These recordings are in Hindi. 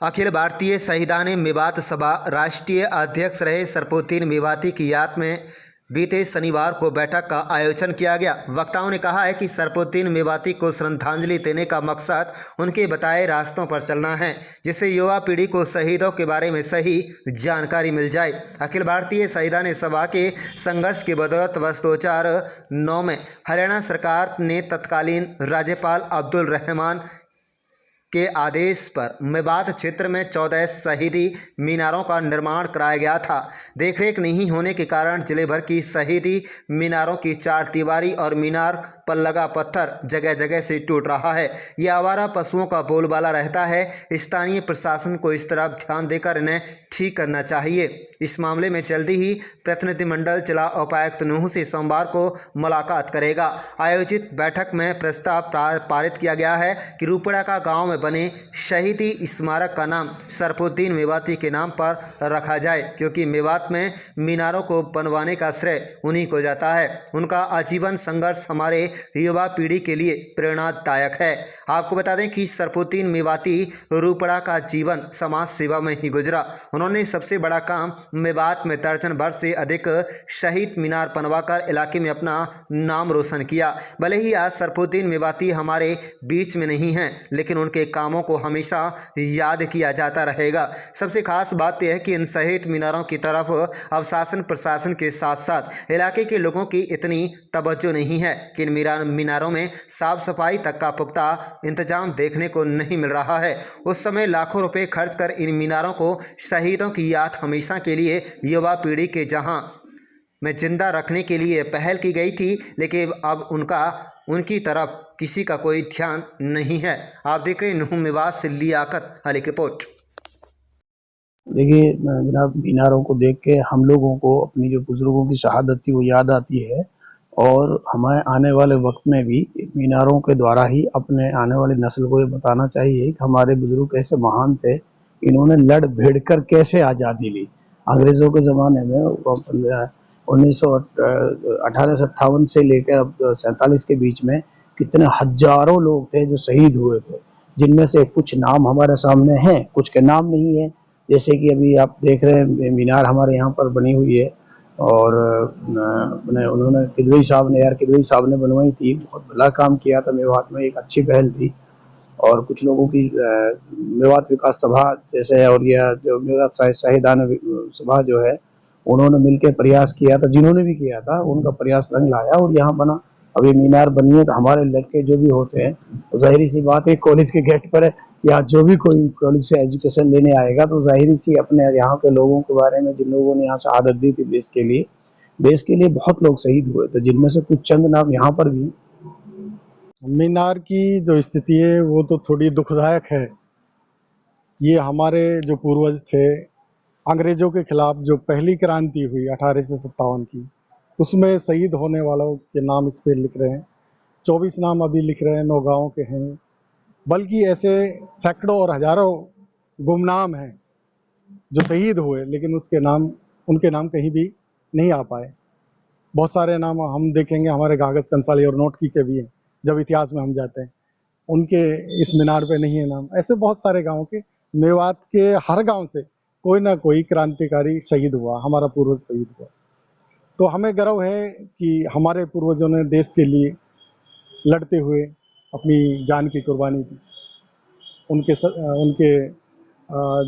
अखिल भारतीय शहीदान मेवात सभा राष्ट्रीय अध्यक्ष रहे सरफुद्दीन मेवाती की याद में बीते शनिवार को बैठक का आयोजन किया गया। वक्ताओं ने कहा है कि सरफुद्दीन मेवाती को श्रद्धांजलि देने का मकसद उनके बताए रास्तों पर चलना है, जिससे युवा पीढ़ी को शहीदों के बारे में सही जानकारी मिल जाए। अखिल भारतीय शहीदान सभा के संघर्ष की बदौलत वर्ष 2009 में हरियाणा सरकार ने तत्कालीन राज्यपाल अब्दुल रहमान के आदेश पर मेवात क्षेत्र में 14 शहीदी मीनारों का निर्माण कराया गया था। देखरेख नहीं होने के कारण जिले भर की शहीदी मीनारों की चार दीवारी और मीनार पर लगा पत्थर जगह जगह से टूट रहा है। यह आवारा पशुओं का बोलबाला रहता है। स्थानीय प्रशासन को इस तरफ ध्यान देकर इन्हें ठीक करना चाहिए। इस मामले में जल्दी ही प्रतिनिधिमंडल जिला उपायुक्त नूंह से सोमवार को मुलाकात करेगा। आयोजित बैठक में प्रस्ताव पारित किया गया है कि रूपड़ा का गांव में बने शहीदी स्मारक का नाम सरफुद्दीन मेवाती के नाम पर रखा जाए, क्योंकि मेवात में मीनारों को बनवाने का श्रेय उन्हीं को जाता है। उनका आजीवन संघर्ष हमारे युवा पीढ़ी के लिए प्रेरणादायक है। आपको बता दें कि सरफुद्दीन मेवाती रूपड़ा का जीवन समाज सेवा में ही गुजरा। उन्होंने सबसे बड़ा काम मेवात में दर्जन भर से अधिक शहीद मीनार बनवाकर इलाके में अपना नाम रोशन किया। भले ही आज सरफुद्दीन मेवाती हमारे बीच में नहीं हैं, लेकिन उनके कामों को हमेशा याद किया जाता रहेगा। सबसे खास बात यह है कि इन शहीद मीनारों की तरफ अब शासन प्रशासन के साथ साथ इलाके के लोगों की इतनी तवज्जो नहीं है कि इन मीनारों में साफ सफाई तक का पुख्ता इंतजाम देखने को नहीं मिल रहा है। उस समय लाखों रुपए खर्च कर इन मीनारों को शहीदों की याद हमेशा के लिए युवा पीढ़ी के जहां में जिंदा रखने के लिए पहल की गई थी, लेकिन अब उनकी तरफ किसी का कोई ध्यान नहीं है। आप देख रहे हैं नूंह मेवात से लियाकत अली की रिपोर्ट। देखिए जनाब, मीनारों को देख के हम लोगों को अपनी जो बुजुर्गों की शहादत थी वो याद आती है, और हमें आने वाले वक्त में भी मीनारों के द्वारा ही अपने आने वाली नस्ल को ये बताना चाहिए कि हमारे बुजुर्ग कैसे महान थे, इन्होंने लड़ भिड़ कर कैसे आज़ादी ली। अंग्रेज़ों के ज़माने में 1858 से लेकर अब 47 के बीच में कितने हजारों लोग थे जो शहीद हुए थे, जिनमें से कुछ नाम हमारे सामने हैं, कुछ के नाम नहीं है। जैसे कि अभी आप देख रहे हैं मीनार हमारे यहाँ पर बनी हुई है, और उन्होंने किदवई साहब ने बनवाई थी। बहुत भला काम किया था मेवात में, एक अच्छी पहल थी। और कुछ लोगों की मेवात विकास सभा जैसे, और यह जो मेवात शहीदान सभा जो है, उन्होंने मिलकर प्रयास किया था, जिन्होंने भी किया था उनका प्रयास रंग लाया और यहाँ बना। अभी मीनार बनी है तो हमारे लड़के जो भी होते हैं, तो जाहिर सी बात है कॉलेज के गेट पर या जो भी कोई कॉलेज से एजुकेशन लेने आएगा तो जाहिर सी अपने यहाँ के लोगों के बारे में, जिन लोगों ने यहाँ शहादत दी थी देश के लिए बहुत लोग शहीद हुए थे, जिनमें से कुछ चंद नाम यहाँ पर भी। मीनार की जो स्थिति है वो तो थोड़ी दुखदायक है। ये हमारे जो पूर्वज थे, अंग्रेजों के खिलाफ जो पहली क्रांति हुई 1857 की, उसमें शहीद होने वालों के नाम इस पे लिख रहे हैं। 24 नाम अभी लिख रहे हैं, 9 गाँव के हैं, बल्कि ऐसे सैकड़ों और हजारों गुमनाम हैं जो शहीद हुए, लेकिन उनके नाम कहीं भी नहीं आ पाए। बहुत सारे नाम हम देखेंगे हमारे कागज कंसाली और नोट के भी हैं, जब इतिहास में हम जाते हैं उनके इस मीनार पे नहीं है नाम। ऐसे बहुत सारे गाँव के, मेवात के हर गांव से कोई ना कोई क्रांतिकारी शहीद हुआ, हमारा पूर्वज शहीद हुआ। तो हमें गर्व है कि हमारे पूर्वजों ने देश के लिए लड़ते हुए अपनी जान की कुर्बानी दी। उनके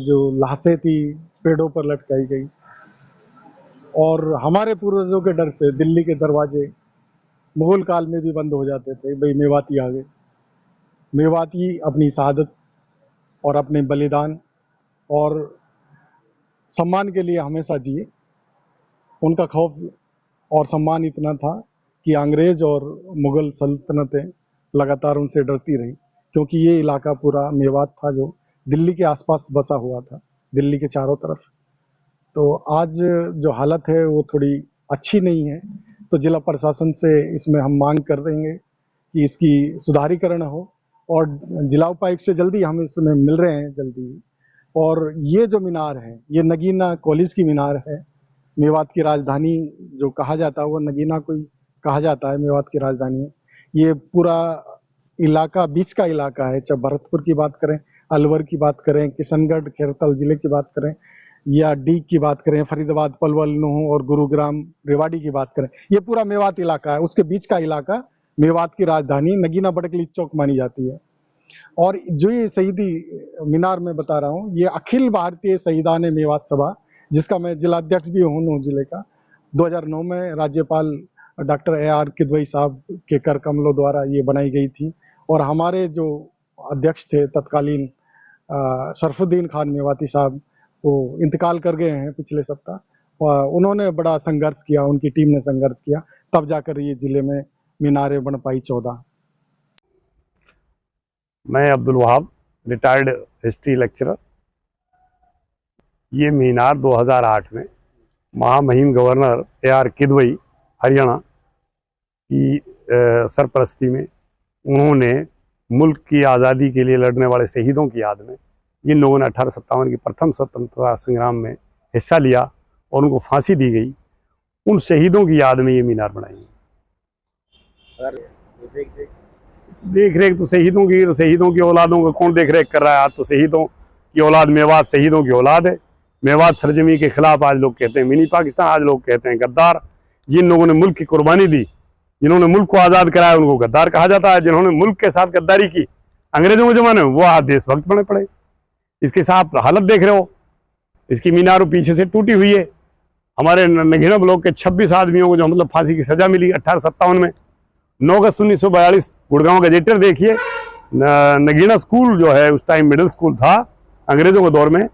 जो लाशें थी पेड़ों पर लटकाई गई, और हमारे पूर्वजों के डर से दिल्ली के दरवाजे मुगल काल में भी बंद हो जाते थे। भाई मेवाती आ गए। मेवाती अपनी शहादत और अपने बलिदान और सम्मान के लिए हमेशा जिए। उनका खौफ और सम्मान इतना था कि अंग्रेज और मुगल सल्तनतें लगातार उनसे डरती रही, क्योंकि ये इलाका पूरा मेवात था जो दिल्ली के आसपास बसा हुआ था, दिल्ली के चारों तरफ। तो आज जो हालत है वो थोड़ी अच्छी नहीं है, तो जिला प्रशासन से इसमें हम मांग कर देंगे कि इसकी सुधारीकरण हो, और जिला उपायुक्त से जल्दी हम इसमें मिल रहे हैं जल्दी। और ये जो मीनार है, ये नगीना कॉलेज की मीनार है। मेवात की राजधानी जो कहा जाता है वो नगीना को ही कहा जाता है, मेवात की राजधानी है। ये पूरा इलाका बीच का इलाका है, चाहे भरतपुर की बात करें, अलवर की बात करें, किशनगढ़ खैरतल जिले की बात करें, या डीग की बात करें, फरीदाबाद, पलवल, नूंह और गुरुग्राम, रेवाड़ी की बात करें, ये पूरा मेवात इलाका है। उसके बीच का इलाका मेवात की राजधानी नगीना बड़कली चौक मानी जाती है। और जो ये शहीदी मीनार में बता रहा हूँ, ये अखिल भारतीय शहीदान मेवात सभा, जिसका मैं जिलाध्यक्ष भी हूँ नूंह जिले का, 2009 में राज्यपाल डॉक्टर AR किदवई साहब के कर कमलों द्वारा ये बनाई गई थी। और हमारे जो अध्यक्ष थे तत्कालीन शरफुद्दीन खान मेवाती साहब, वो इंतकाल कर गए हैं पिछले सप्ताह। उन्होंने बड़ा संघर्ष किया, उनकी टीम ने संघर्ष किया, तब जाकर ये जिले में मीनारें बन पाई 14। मैं Abdul Wahab, retired history lecturer. ये मीनार 2008 में महामहिम गवर्नर AR किदवई हरियाणा की सरपरस्ती में उन्होंने मुल्क की आज़ादी के लिए लड़ने वाले शहीदों की याद में, जिन लोगों ने 1857 की प्रथम स्वतंत्रता संग्राम में हिस्सा लिया और उनको फांसी दी गई, उन शहीदों की याद में ये मीनार बनाई है। देख रेख तो शहीदों की औलादों का कौन देख रेख कर रहा है? आज तो शहीदों की औलाद मेवात शहीदों की औलाद है। मेवात सरजमी के खिलाफ आज लोग कहते हैं मिनी पाकिस्तान, आज लोग कहते हैं गद्दार। जिन लोगों ने मुल्क की कुर्बानी दी, जिन्होंने मुल्क को आज़ाद कराया, उनको गद्दार कहा जाता है। जिन्होंने मुल्क के साथ गद्दारी की अंग्रेजों के ज़माने में, वो आज देशभक्त बने पड़े। इसके साथ हालत देख रहे हो, इसकी मीनार पीछे से टूटी हुई है। हमारे नगीना ब्लॉक के 26 आदमियों को जो मतलब फांसी की सजा मिली 1857 में। 9 अगस्त 1942 गुड़गांव गजेटर देखिए, नगीना स्कूल जो है उस टाइम मिडिल स्कूल था अंग्रेजों के दौर में।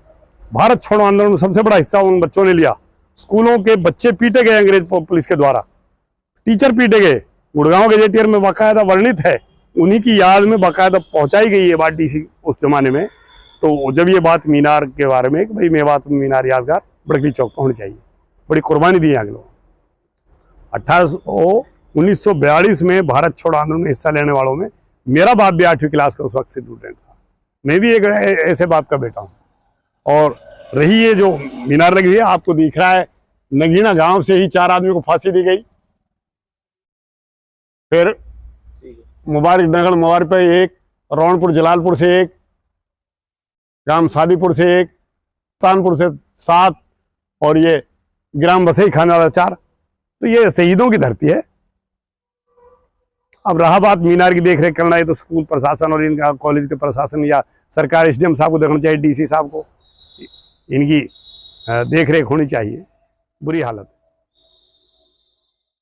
भारत छोड़ो आंदोलन में सबसे बड़ा हिस्सा उन बच्चों ने लिया। स्कूलों के बच्चे पीटे गए अंग्रेज पुलिस के द्वारा, टीचर पीटे गए। गुड़गांव गजेटियर में बाकायदा वर्णित है, उन्हीं की याद में बाकायदा पहुंचाई गई है बात DC उस जमाने में। तो जब ये बात मीनार के बारे में कि भाई मेवात मीनार यादगार बड़कली चौक पर होनी चाहिए, बड़ी कुर्बानी दी आगे लोग। 1942 में भारत छोड़ो आंदोलन में हिस्सा लेने वालों में मेरा बाप भी 8वीं क्लास का उस वक्त से स्टूडेंट था। मैं भी एक ऐसे बाप का बेटा हूँ। और रही ये जो मीनार लगी है, आपको दिख रहा है, नगीना गांव से ही 4 आदमी को फांसी दी गई। फिर मुबारक नगर मवार पे 1, रौनपुर जलालपुर से 1, ग्राम सादीपुर से 1, तानपुर से 7 और ये ग्राम बसई खाने वाला 4। तो ये शहीदों की धरती है। अब रहा बात मीनार की देख रेख करना है, तो स्कूल प्रशासन और इनका कॉलेज के प्रशासन या सरकार SDM साहब को देखना चाहिए, DC साहब को इनकी देख रेख होनी चाहिए। बुरी हालत।